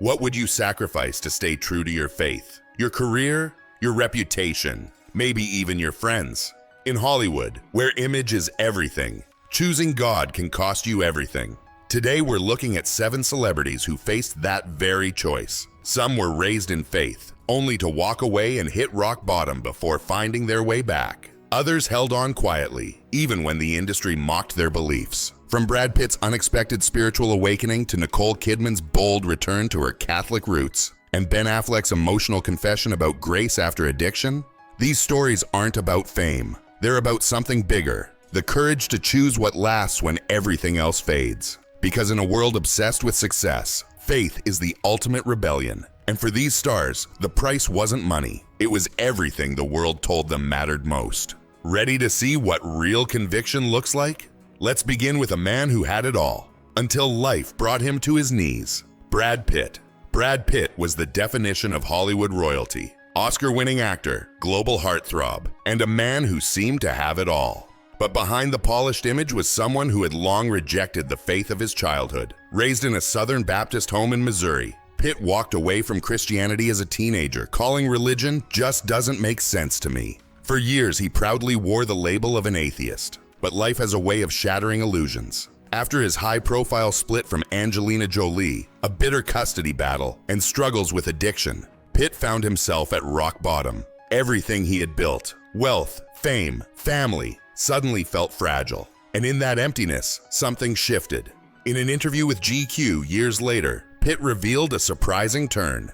What would you sacrifice to stay true to your faith? Your career? Your reputation? Maybe even your friends? In Hollywood, where image is everything, choosing God can cost you everything. Today we're looking at 7 celebrities who faced that very choice. Some were raised in faith, only to walk away and hit rock bottom before finding their way back. Others held on quietly, even when the industry mocked their beliefs. From Brad Pitt's unexpected spiritual awakening to Nicole Kidman's bold return to her Catholic roots, and Ben Affleck's emotional confession about grace after addiction, these stories aren't about fame. They're about something bigger, the courage to choose what lasts when everything else fades. Because in a world obsessed with success, faith is the ultimate rebellion. And for these stars, the price wasn't money. It was everything the world told them mattered most. Ready to see what real conviction looks like? Let's begin with a man who had it all, until life brought him to his knees. Brad Pitt. Brad Pitt was the definition of Hollywood royalty. Oscar-winning actor, global heartthrob, and a man who seemed to have it all. But behind the polished image was someone who had long rejected the faith of his childhood. Raised in a Southern Baptist home in Missouri, Pitt walked away from Christianity as a teenager, calling religion just doesn't make sense to me. For years, he proudly wore the label of an atheist. But life has a way of shattering illusions. After his high-profile split from Angelina Jolie, a bitter custody battle, and struggles with addiction, Pitt found himself at rock bottom. Everything he had built, wealth, fame, family, suddenly felt fragile. And in that emptiness, something shifted. In an interview with GQ years later, Pitt revealed a surprising turn.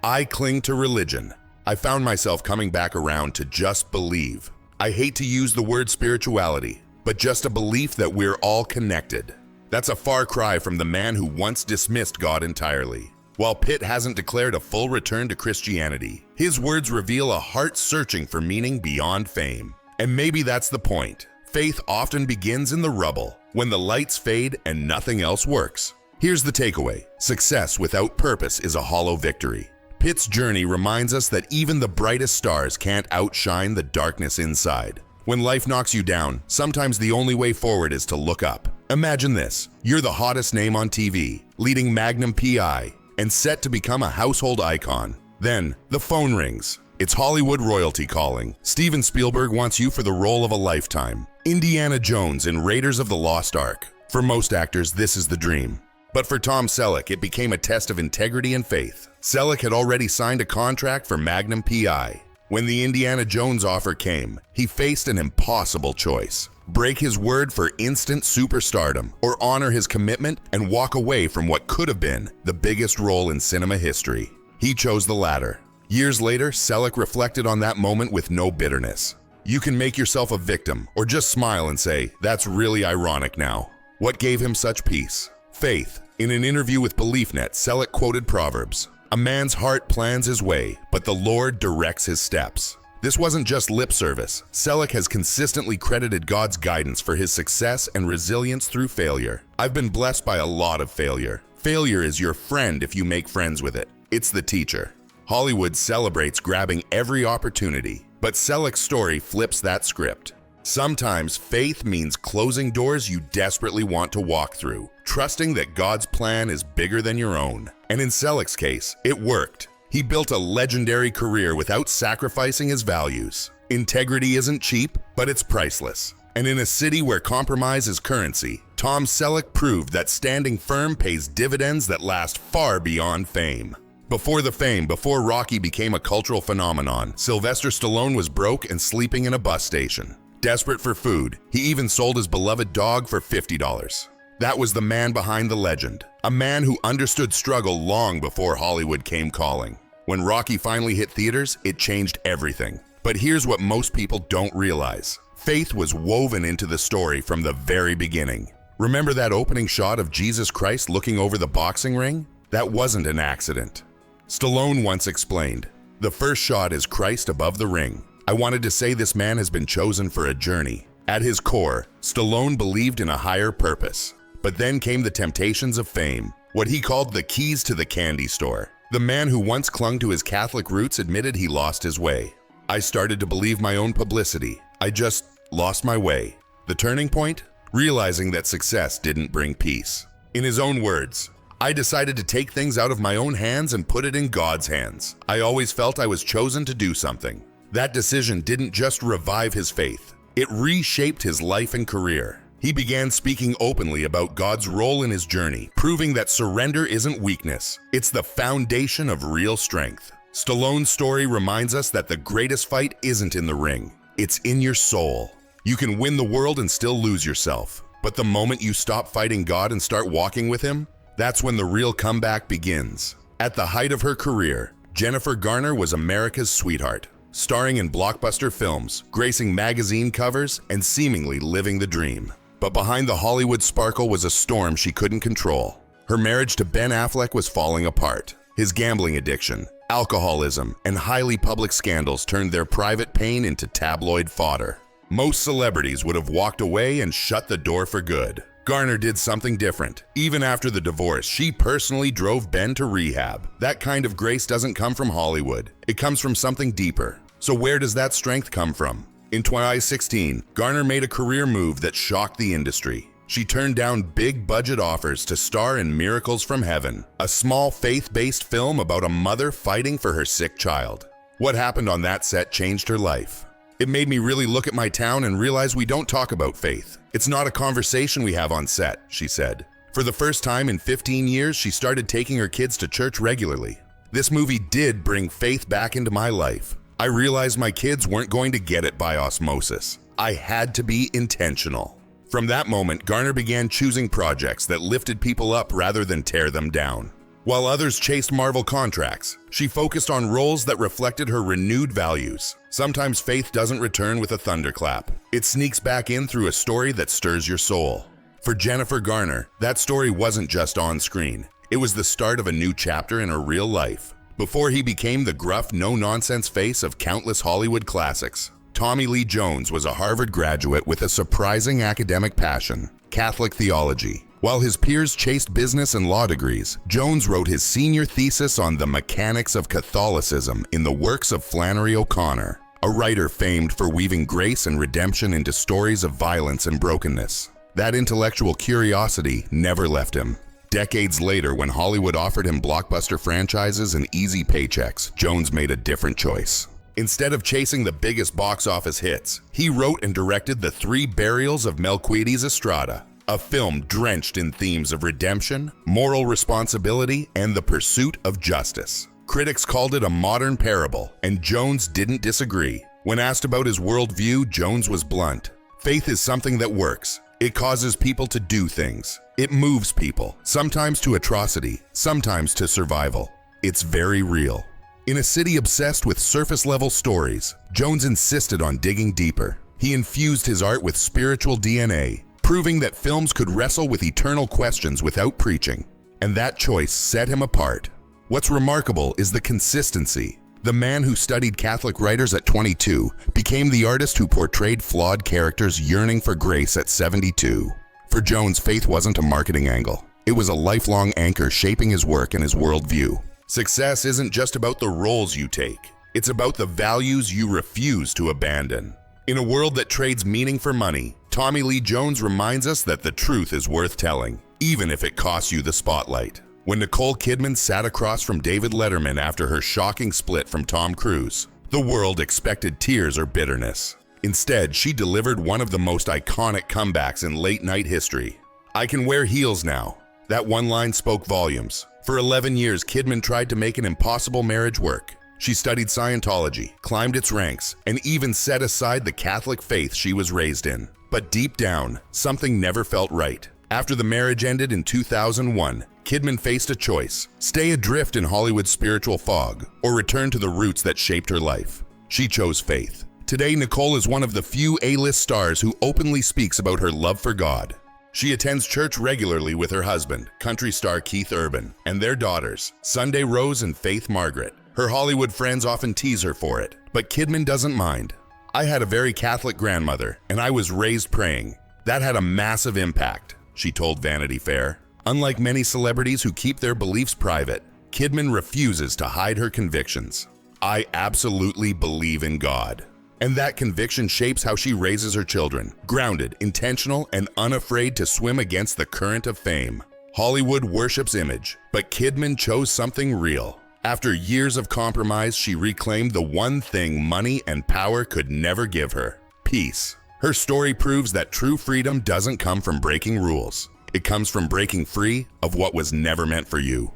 "I cling to religion. I found myself coming back around to just believe. I hate to use the word spirituality, but just a belief that we're all connected." That's a far cry from the man who once dismissed God entirely. While Pitt hasn't declared a full return to Christianity, his words reveal a heart searching for meaning beyond fame. And maybe that's the point. Faith often begins in the rubble, when the lights fade and nothing else works. Here's the takeaway. Success without purpose is a hollow victory. Pitt's journey reminds us that even the brightest stars can't outshine the darkness inside. When life knocks you down, sometimes the only way forward is to look up. Imagine this. You're the hottest name on TV, leading Magnum PI, and set to become a household icon. Then, the phone rings. It's Hollywood royalty calling. Steven Spielberg wants you for the role of a lifetime. Indiana Jones in Raiders of the Lost Ark. For most actors, this is the dream. But for Tom Selleck, it became a test of integrity and faith. Celich had already signed a contract for Magnum PI. When the Indiana Jones offer came, he faced an impossible choice. Break his word for instant superstardom, or honor his commitment and walk away from what could have been the biggest role in cinema history. He chose the latter. Years later, Selleck reflected on that moment with no bitterness. You can make yourself a victim, or just smile and say, "That's really ironic now." What gave him such peace? Faith. In an interview with BeliefNet, Selleck quoted Proverbs, "A man's heart plans his way, but the Lord directs his steps." This wasn't just lip service. Selleck has consistently credited God's guidance for his success and resilience through failure. "I've been blessed by a lot of failure. Failure is your friend if you make friends with it. It's the teacher." Hollywood celebrates grabbing every opportunity, but Selleck's story flips that script. Sometimes faith means closing doors you desperately want to walk through, trusting that God's plan is bigger than your own. And in Selleck's case, it worked. He built a legendary career without sacrificing his values. Integrity isn't cheap, but it's priceless. And in a city where compromise is currency, Tom Selleck proved that standing firm pays dividends that last far beyond fame. Before Rocky became a cultural phenomenon, Sylvester Stallone was broke and sleeping in a bus station. Desperate for food, he even sold his beloved dog for $50. That was the man behind the legend, a man who understood struggle long before Hollywood came calling. When Rocky finally hit theaters, it changed everything. But here's what most people don't realize. Faith was woven into the story from the very beginning. Remember that opening shot of Jesus Christ looking over the boxing ring? That wasn't an accident. Stallone once explained, "The first shot is Christ above the ring. I wanted to say this man has been chosen for a journey." At his core, Stallone believed in a higher purpose. But then came the temptations of fame, what he called the keys to the candy store. The man who once clung to his Catholic roots admitted he lost his way. "I started to believe my own publicity. I just lost my way." The turning point? Realizing that success didn't bring peace. In his own words, I decided to take things out of my own hands and put it in God's hands. I always felt I was chosen to do something. That decision didn't just revive his faith, it reshaped his life and career. He began speaking openly about God's role in his journey, proving that surrender isn't weakness, it's the foundation of real strength. Stallone's story reminds us that the greatest fight isn't in the ring, it's in your soul. You can win the world and still lose yourself, but the moment you stop fighting God and start walking with him, that's when the real comeback begins. At the height of her career, Jennifer Garner was America's sweetheart, starring in blockbuster films, gracing magazine covers, and seemingly living the dream. But behind the Hollywood sparkle was a storm she couldn't control. Her marriage to Ben Affleck was falling apart. His gambling addiction, alcoholism, and highly public scandals turned their private pain into tabloid fodder. Most celebrities would have walked away and shut the door for good. Garner did something different. Even after the divorce, she personally drove Ben to rehab. That kind of grace doesn't come from Hollywood. It comes from something deeper. So where does that strength come from? In 2016, Garner made a career move that shocked the industry. She turned down big budget offers to star in Miracles from Heaven, a small faith-based film about a mother fighting for her sick child. What happened on that set changed her life. It made me really look at my town and realize we don't talk about faith. It's not a conversation we have on set, she said. For the first time in 15 years, she started taking her kids to church regularly. This movie did bring faith back into my life. I realized my kids weren't going to get it by osmosis. I had to be intentional. From that moment, Garner began choosing projects that lifted people up rather than tear them down. While others chased Marvel contracts, she focused on roles that reflected her renewed values. Sometimes faith doesn't return with a thunderclap. It sneaks back in through a story that stirs your soul. For Jennifer Garner, that story wasn't just on screen. It was the start of a new chapter in her real life. Before he became the gruff, no-nonsense face of countless Hollywood classics, Tommy Lee Jones was a Harvard graduate with a surprising academic passion, Catholic theology. While his peers chased business and law degrees, Jones wrote his senior thesis on the mechanics of Catholicism in the works of Flannery O'Connor, a writer famed for weaving grace and redemption into stories of violence and brokenness. That intellectual curiosity never left him. Decades later, when Hollywood offered him blockbuster franchises and easy paychecks, Jones made a different choice. Instead of chasing the biggest box office hits, he wrote and directed The Three Burials of Melquiades Estrada, a film drenched in themes of redemption, moral responsibility, and the pursuit of justice. Critics called it a modern parable, and Jones didn't disagree. When asked about his worldview, Jones was blunt. Faith is something that works. It causes people to do things. It moves people, sometimes to atrocity, sometimes to survival. It's very real. In a city obsessed with surface-level stories, Jones insisted on digging deeper. He infused his art with spiritual DNA, proving that films could wrestle with eternal questions without preaching. And that choice set him apart. What's remarkable is the consistency. The man who studied Catholic writers at 22 became the artist who portrayed flawed characters yearning for grace at 72. For Jones, faith wasn't a marketing angle. It was a lifelong anchor shaping his work and his worldview. Success isn't just about the roles you take. It's about the values you refuse to abandon. In a world that trades meaning for money, Tommy Lee Jones reminds us that the truth is worth telling, even if it costs you the spotlight. When Nicole Kidman sat across from David Letterman after her shocking split from Tom Cruise, the world expected tears or bitterness. Instead, she delivered one of the most iconic comebacks in late-night history. "I can wear heels now." That one line spoke volumes. For 11 years, Kidman tried to make an impossible marriage work. She studied Scientology, climbed its ranks, and even set aside the Catholic faith she was raised in. But deep down, something never felt right. After the marriage ended in 2001, Kidman faced a choice: stay adrift in Hollywood's spiritual fog, or return to the roots that shaped her life. She chose faith. Today, Nicole is one of the few A-list stars who openly speaks about her love for God. She attends church regularly with her husband, country star Keith Urban, and their daughters, Sunday Rose and Faith Margaret. Her Hollywood friends often tease her for it, but Kidman doesn't mind. "I had a very Catholic grandmother, and I was raised praying. That had a massive impact," she told Vanity Fair. Unlike many celebrities who keep their beliefs private, Kidman refuses to hide her convictions. "I absolutely believe in God." And that conviction shapes how she raises her children, grounded, intentional, and unafraid to swim against the current of fame. Hollywood worships image, but Kidman chose something real. After years of compromise, she reclaimed the one thing money and power could never give her: peace. Her story proves that true freedom doesn't come from breaking rules. It comes from breaking free of what was never meant for you.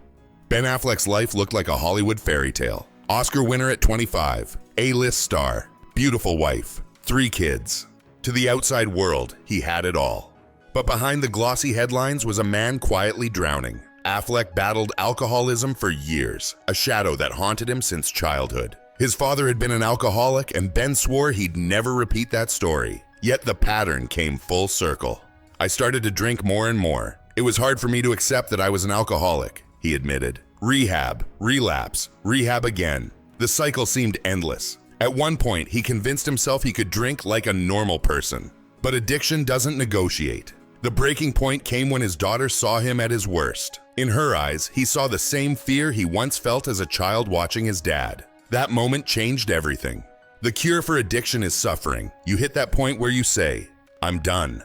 Ben Affleck's life looked like a Hollywood fairy tale. Oscar winner at 25, A-list star, beautiful wife, 3 kids. To the outside world, he had it all. But behind the glossy headlines was a man quietly drowning. Affleck battled alcoholism for years, a shadow that haunted him since childhood. His father had been an alcoholic, and Ben swore he'd never repeat that story. Yet the pattern came full circle. "I started to drink more and more. It was hard for me to accept that I was an alcoholic," he admitted. Rehab, relapse, rehab again. The cycle seemed endless. At one point, he convinced himself he could drink like a normal person. But addiction doesn't negotiate. The breaking point came when his daughter saw him at his worst. In her eyes, he saw the same fear he once felt as a child watching his dad. That moment changed everything. The cure for addiction is suffering. You hit that point where you say, "I'm done."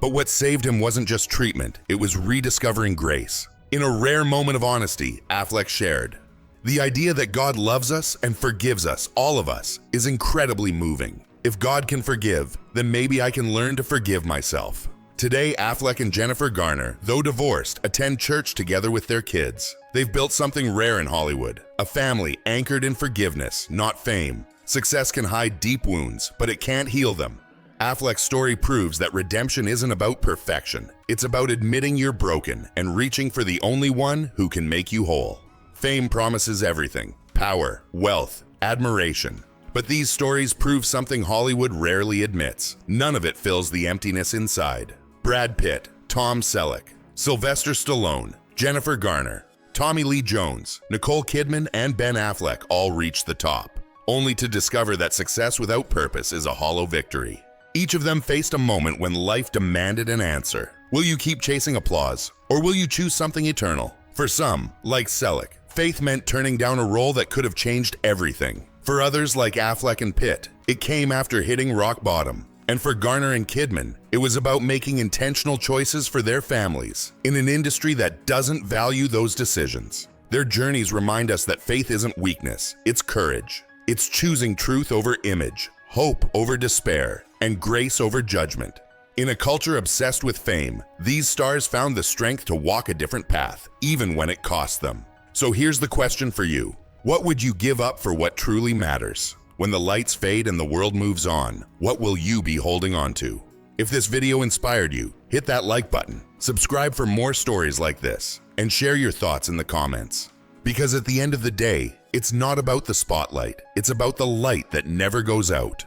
But what saved him wasn't just treatment, it was rediscovering grace. In a rare moment of honesty, Affleck shared, "The idea that God loves us and forgives us, all of us, is incredibly moving. If God can forgive, then maybe I can learn to forgive myself." Today, Affleck and Jennifer Garner, though divorced, attend church together with their kids. They've built something rare in Hollywood, a family anchored in forgiveness, not fame. Success can hide deep wounds, but it can't heal them. Affleck's story proves that redemption isn't about perfection. It's about admitting you're broken and reaching for the only one who can make you whole. Fame promises everything: power, wealth, admiration. But these stories prove something Hollywood rarely admits. None of it fills the emptiness inside. Brad Pitt, Tom Selleck, Sylvester Stallone, Jennifer Garner, Tommy Lee Jones, Nicole Kidman, and Ben Affleck all reached the top, only to discover that success without purpose is a hollow victory. Each of them faced a moment when life demanded an answer. Will you keep chasing applause, or will you choose something eternal? For some, like Celich, faith meant turning down a role that could have changed everything. For others, like Affleck and Pitt, it came after hitting rock bottom. And for Garner and Kidman, it was about making intentional choices for their families in an industry that doesn't value those decisions. Their journeys remind us that faith isn't weakness, it's courage. It's choosing truth over image, hope over despair, and grace over judgment. In a culture obsessed with fame, these stars found the strength to walk a different path, even when it cost them. So here's the question for you. What would you give up for what truly matters? When the lights fade and the world moves on, what will you be holding on to? If this video inspired you, hit that like button, subscribe for more stories like this, and share your thoughts in the comments. Because at the end of the day, it's not about the spotlight, it's about the light that never goes out.